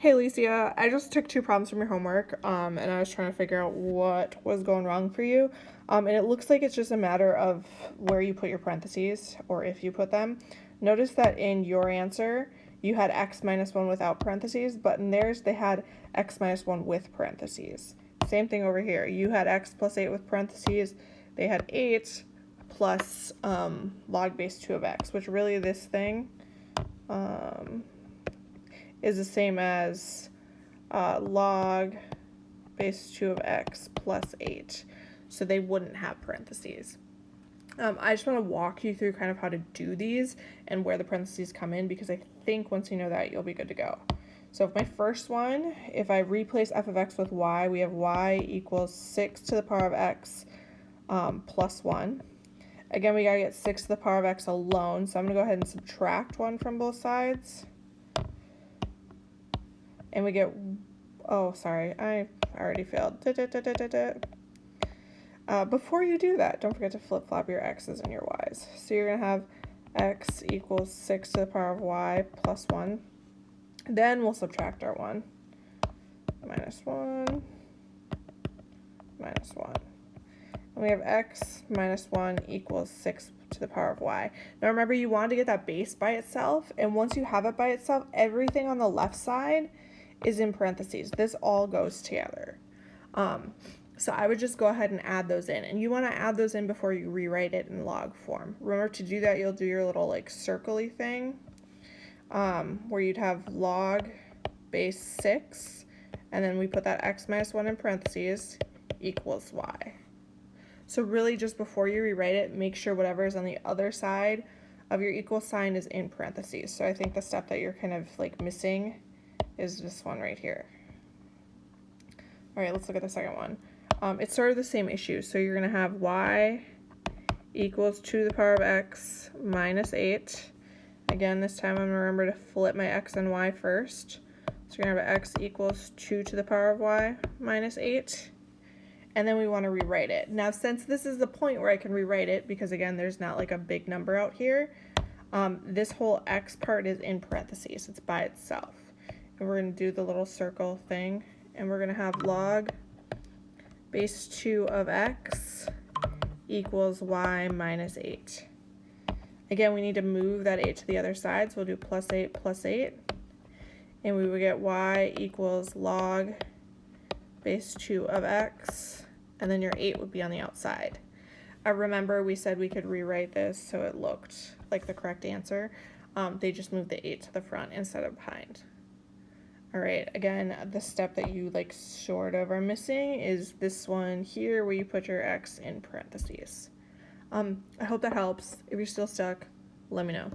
Hey Alicia, I just took two problems from your homework, and I was trying to figure out what was going wrong for you. And it looks like it's just a matter of where you put your parentheses, or if you put them. Notice that in your answer, you had x minus 1 without parentheses, but in theirs, they had x minus 1 with parentheses. Same thing over here. You had x plus 8 with parentheses. They had 8 plus log base 2 of x, which really this thing is the same as log base 2 of x plus 8. So they wouldn't have parentheses. I just want to walk you through kind of how to do these and where the parentheses come in, because I think once you know that, you'll be good to go. So if my first one, if I replace f of x with y, we have y equals 6 to the power of x plus 1. Again, we got to get 6 to the power of x alone, so I'm going to go ahead and subtract 1 from both sides. And we get, oh, sorry, I already failed. Before you do that, don't forget to flip-flop your x's and your y's. So you're going to have x equals 6 to the power of y plus 1. Then we'll subtract our 1. Minus 1, minus 1. And we have x minus 1 equals 6 to the power of y. Now remember, you want to get that base by itself, and once you have it by itself, everything on the left side is in parentheses. This all goes together. So I would just go ahead and add those in, and you want to add those in before you rewrite it in log form. Remember, to do that, you'll do your little like circle-y thing, where you'd have log base 6, and then we put that x minus 1 in parentheses equals y. So really, just before you rewrite it, make sure whatever is on the other side of your equal sign is in parentheses. So I think the step that you're kind of like missing is this one right here. All right, let's look at the second one. It's sort of the same issue. So you're going to have y equals 2 to the power of x minus 8. Again, this time I'm going to remember to flip my x and y first. So you're going to have x equals 2 to the power of y minus 8. And then we want to rewrite it. Now, since this is the point where I can rewrite it, because again, there's not like a big number out here, this whole x part is in parentheses. It's by itself. And we're going to do the little circle thing, and we're going to have log base 2 of x equals y minus 8. Again, we need to move that 8 to the other side, so we'll do plus 8, and we would get y equals log base 2 of x, and then your 8 would be on the outside. Remember, we said we could rewrite this so it looked like the correct answer. They just moved the 8 to the front instead of behind. All right, again, the step that you like sort of are missing is this one here where you put your x in parentheses. I hope that helps. If you're still stuck, let me know.